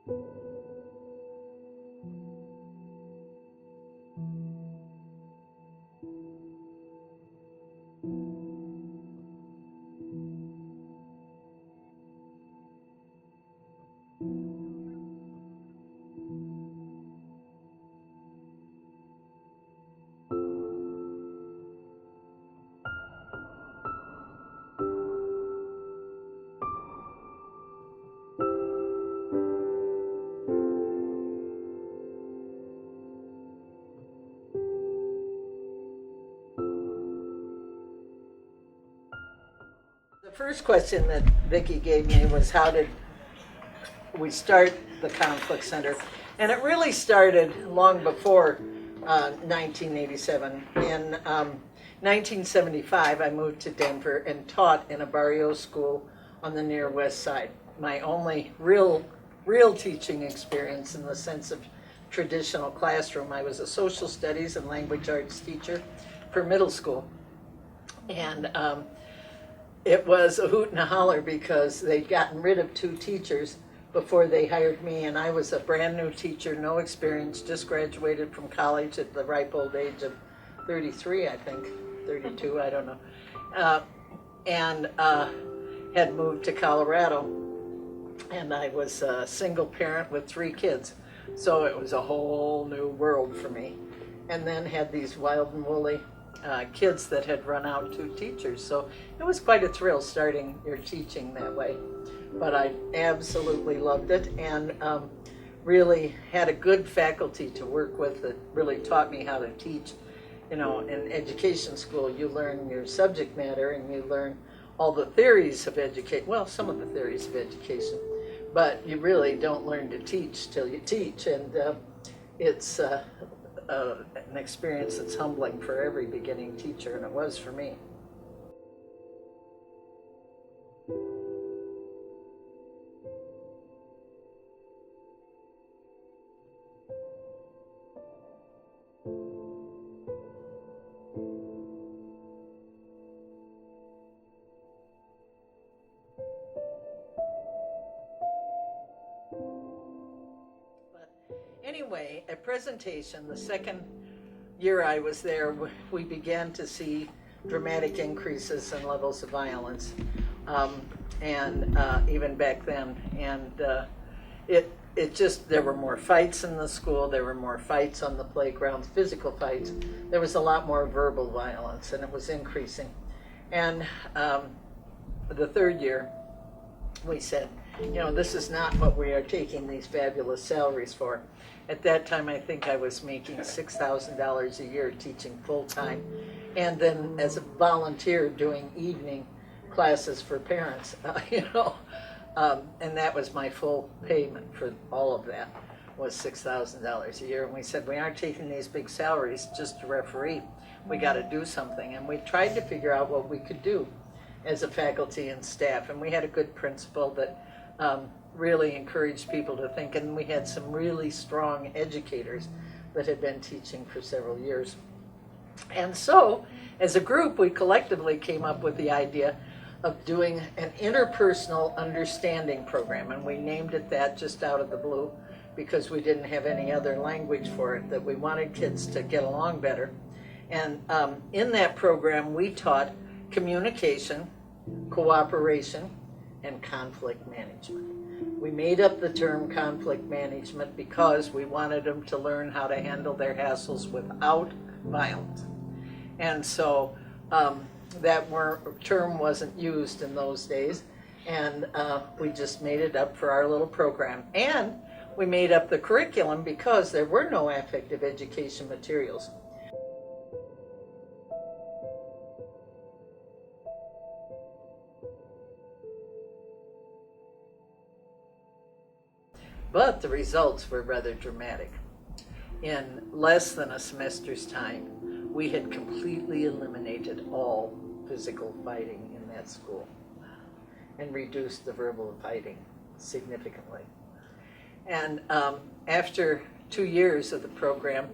The first question that Vicki gave me was, how did we start the Conflict Center? And it really started long before 1987. In 1975, I moved to Denver and taught in a barrio school on the near west side. My only real teaching experience in the sense of traditional classroom. I was a social studies and language arts teacher for middle school. And it was a hoot and a holler because they'd gotten rid of 2 teachers before they hired me, and I was a brand new teacher, no experience, just graduated from college at the ripe old age of 33, I think, 32, I don't know, and had moved to Colorado, and I was a single parent with 3 kids, so it was a whole new world for me, and then had these wild and woolly kids that had run out 2 teachers. So it was quite a thrill starting your teaching that way. But I absolutely loved it, and really had a good faculty to work with that really taught me how to teach. You know, in education school, you learn your subject matter and you learn all the theories of education, well, some of the theories of education, but you really don't learn to teach till you teach, and it's an experience that's humbling for every beginning teacher, and it was for me. But anyway, a presentation, the second year I was there, we began to see dramatic increases in levels of violence, and even back then, and it just, there were more fights in the school, there were more fights on the playgrounds, physical fights, there was a lot more verbal violence, and it was increasing. And the third year, we said, you know, this is not what we are taking these fabulous salaries for. At that time, I think I was making $6,000 a year teaching full-time, and then as a volunteer doing evening classes for parents, you know, and that was my full payment for all of that, was $6,000 a year. And we said, we aren't taking these big salaries just to referee. We got to do something. And we tried to figure out what we could do as a faculty and staff. And we had a good principal that really encouraged people to think, and we had some really strong educators that had been teaching for several years. And so, as a group, we collectively came up with the idea of doing an interpersonal understanding program, and we named it that just out of the blue because we didn't have any other language for it, that we wanted kids to get along better. And in that program, we taught communication, cooperation, and conflict management. We made up the term conflict management because we wanted them to learn how to handle their hassles without violence. And so that term wasn't used in those days, and we just made it up for our little program. And we made up the curriculum because there were no affective education materials. But the results were rather dramatic. In less than a semester's time, we had completely eliminated all physical fighting in that school and reduced the verbal fighting significantly. And after 2 years of the program,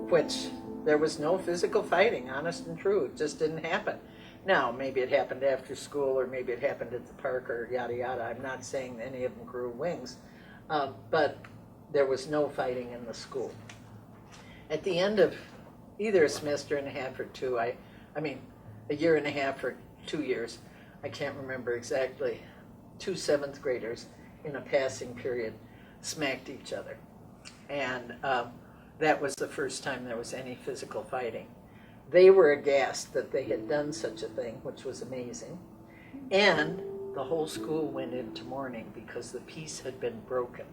which there was no physical fighting, honest and true, it just didn't happen. Now, maybe it happened after school, or maybe it happened at the park, or yada yada. I'm not saying any of them grew wings. but there was no fighting in the school. At the end of either a semester and a half or two, I mean, a year and a half or 2 years, I can't remember exactly, 2 seventh graders in a passing period smacked each other. And that was the first time there was any physical fighting. They were aghast that they had done such a thing, which was amazing. And the whole school went into mourning because the peace had been broken.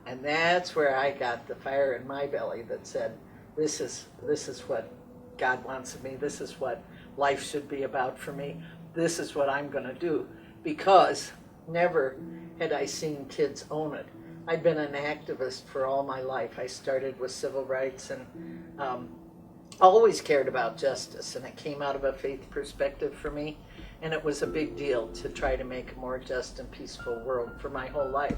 And that's where I got the fire in my belly that said, this is what God wants of me. This is what life should be about for me. This is what I'm going to do. Because never had I seen kids own it. I'd been an activist for all my life. I started with civil rights and always cared about justice. And it came out of a faith perspective for me. And it was a big deal to try to make a more just and peaceful world for my whole life.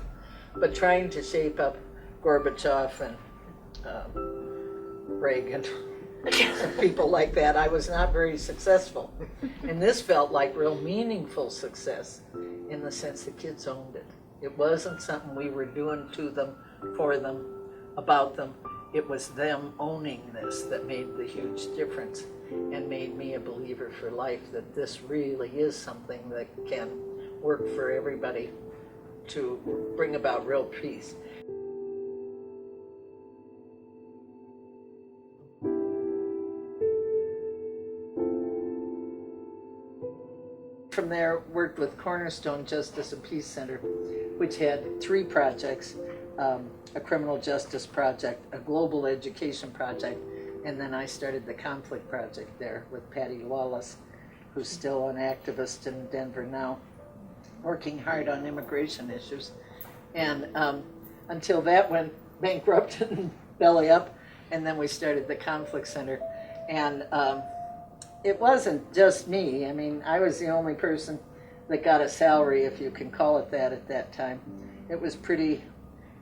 But trying to shape up Gorbachev and Reagan and people like that, I was not very successful. And this felt like real meaningful success in the sense the kids owned it. It wasn't something we were doing to them, for them, about them. It was them owning this that made the huge difference and made me a believer for life, that this really is something that can work for everybody to bring about real peace. From there, worked with Cornerstone Justice and Peace Center, which had 3 projects, a criminal justice project, a global education project, and then I started the conflict project there with Patty Lawless, who's still an activist in Denver now, working hard on immigration issues. And until that went bankrupt and belly up, and then we started the conflict center. And it wasn't just me. I mean, I was the only person that got a salary, if you can call it that, at that time. It was pretty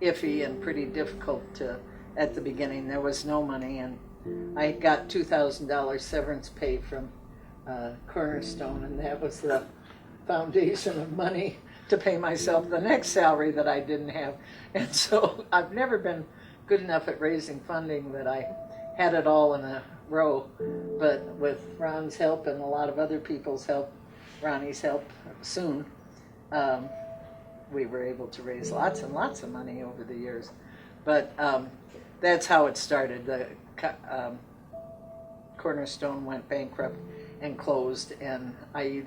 iffy and pretty difficult at the beginning. There was no money, and I got $2,000 severance pay from Cornerstone, and that was the foundation of money to pay myself the next salary that I didn't have. And so I've never been good enough at raising funding that I had it all in a row. But with Ron's help and a lot of other people's help, Ronnie's help soon, we were able to raise lots and lots of money over the years. But that's how it started. The Cornerstone went bankrupt and closed, and I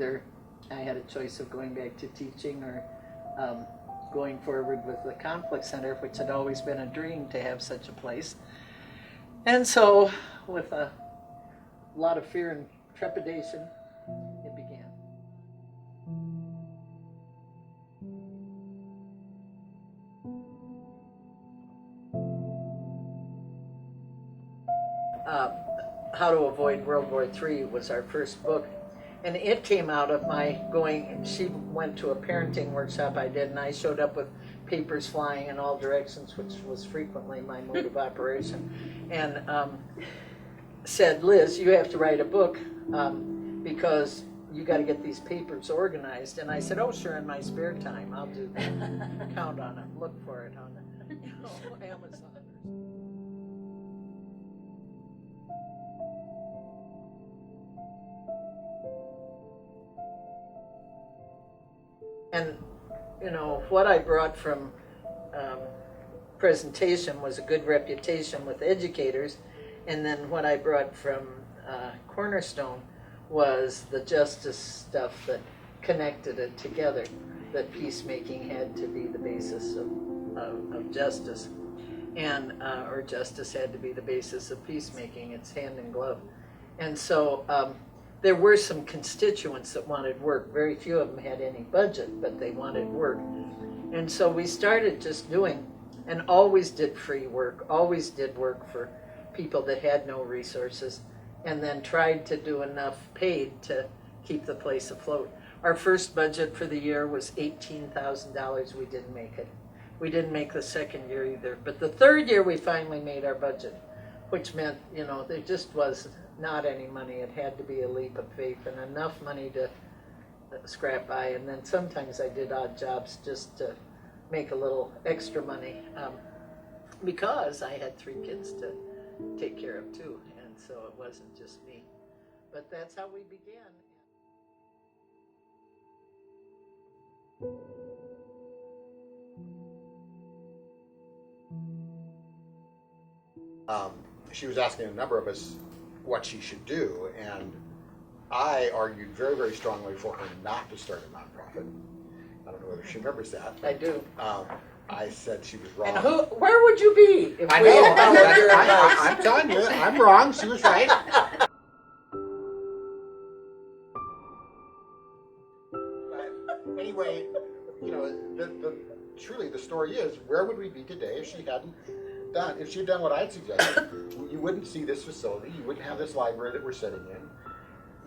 had a choice of going back to teaching or going forward with the conflict center, which had always been a dream to have such a place. And so, with a lot of fear and trepidation, it began. How to Avoid World War III was our first book. And it came out of my going, she went to a parenting workshop I did, and I showed up with papers flying in all directions, which was frequently my mode of operation, and said, Liz, you have to write a book because you got to get these papers organized. And I said, oh, sure, in my spare time, I'll do that. Count on it, look for it on Amazon. And, what I brought from presentation was a good reputation with educators, and then what I brought from Cornerstone was the justice stuff that connected it together, that peacemaking had to be the basis of justice, and or justice had to be the basis of peacemaking. It's hand in glove. And so there were some constituents that wanted work. Very few of them had any budget, but they wanted work. And so we started just doing, and always did free work, always did work for people that had no resources, and then tried to do enough paid to keep the place afloat. Our first budget for the year was $18,000. We didn't make it. We didn't make the second year either. But the third year we finally made our budget, which meant, there just was not any money. It had to be a leap of faith and enough money to scrap by. And then sometimes I did odd jobs just to make a little extra money, because I had 3 kids to take care of too, and so it wasn't just me. But that's how we began. She was asking a number of us what she should do, and I argued very, very strongly for her not to start a nonprofit. I don't know whether she remembers that. I do. I said she was wrong. And where would you be if I we know. had followed your advice? I'm telling you, I'm wrong. She was right. But anyway, you know, truly the story is, where would we be today if she hadn't if she had done what I'd suggested? You wouldn't see this facility. You wouldn't have this library that we're sitting in.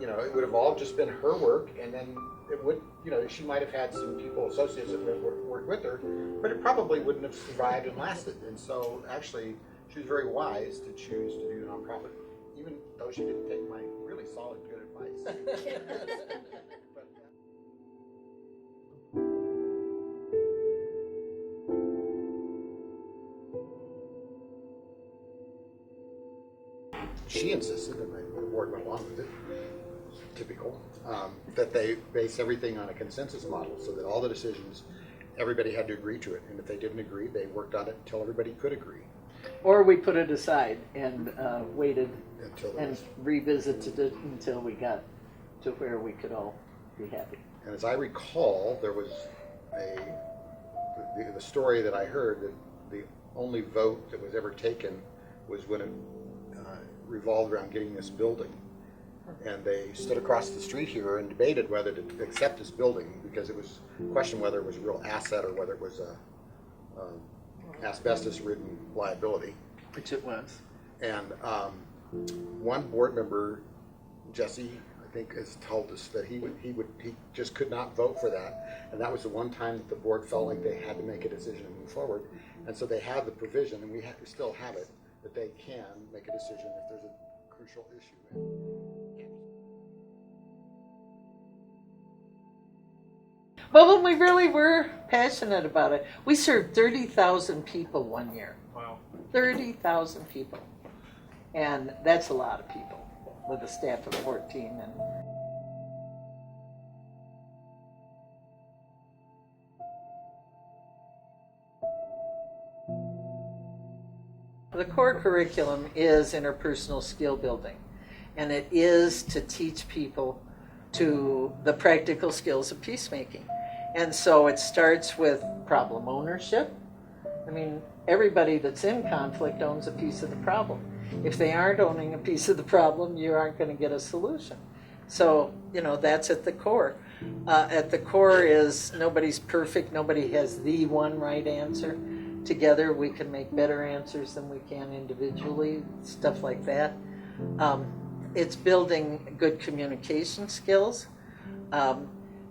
You know, it would have all just been her work, and then it would, you know, she might have had some people, associates that would work with her, but it probably wouldn't have survived and lasted. And so, actually, she was very wise to choose to do a nonprofit, even though she didn't take my really solid, good advice. But, she insisted, and the board went along with it, typical, that they base everything on a consensus model so that all the decisions, everybody had to agree to it. And if they didn't agree, they worked on it until everybody could agree. Or we put it aside and waited and was, revisited it until we got to where we could all be happy. And as I recall, there was the story that I heard that the only vote that was ever taken was when it revolved around getting this building. And they stood across the street here and debated whether to accept this building, because it was questioned whether it was a real asset or whether it was a asbestos-ridden liability. Which it was. And one board member, Jesse, I think, has told us that he just could not vote for that, and that was the one time that the board felt like they had to make a decision and move forward. And so they have the provision, and we still have it, that they can make a decision if there's a crucial issue. Well, when we really were passionate about it, we served 30,000 people one year. Wow. 30,000 people. And that's a lot of people with a staff of 14. And the core curriculum is interpersonal skill building, and it is to teach people to the practical skills of peacemaking. And so it starts with problem ownership. I mean, everybody that's in conflict owns a piece of the problem. If they aren't owning a piece of the problem, you aren't going to get a solution. So, you know, that's at the core. At the core is nobody's perfect, nobody has the one right answer. Together we can make better answers than we can individually, stuff like that. It's building good communication skills,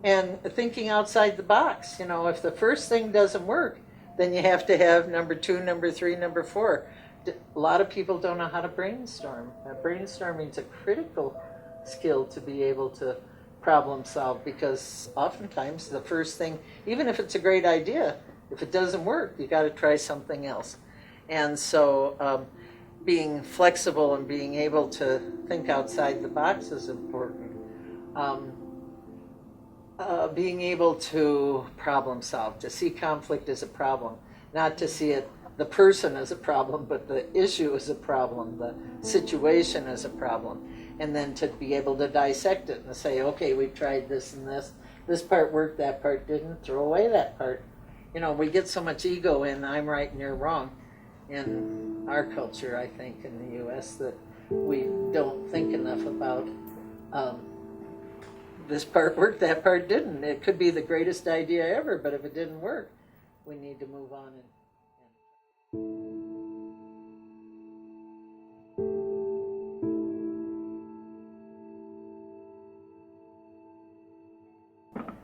and thinking outside the box. You know, if the first thing doesn't work, then you have to have number 2, number 3, number 4. A lot of people don't know how to brainstorm. Brainstorming is a critical skill to be able to problem solve, because oftentimes the first thing, even if it's a great idea, if it doesn't work, you got to try something else. And so being flexible and being able to think outside the box is important. Being able to problem solve, to see conflict as a problem, not to see it, the person as a problem, but the issue as a problem, the situation as a problem, and then to be able to dissect it and say, okay, we've tried this and this part worked, that part didn't, throw away that part. You know, we get so much ego in I'm right and you're wrong in our culture, I think, in the U.S., that we don't think enough about this part worked, that part didn't. It could be the greatest idea ever, but if it didn't work, we need to move on.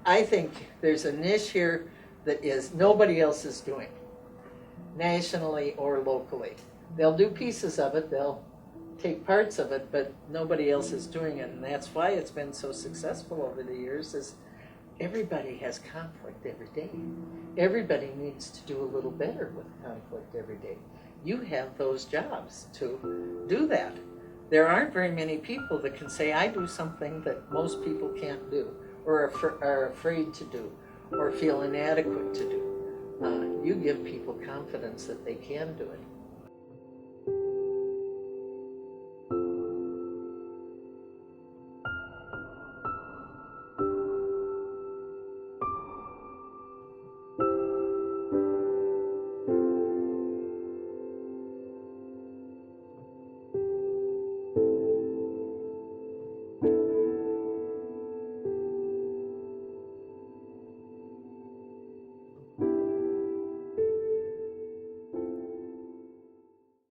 I think there's a niche here that is nobody else is doing, nationally or locally. They'll do pieces of it, they'll take parts of it, but nobody else is doing it, and that's why it's been so successful over the years, is everybody has conflict every day. Everybody needs to do a little better with conflict every day. You have those jobs to do that. There aren't very many people that can say, I do something that most people can't do, or are afraid to do, or feel inadequate to do. You give people confidence that they can do it.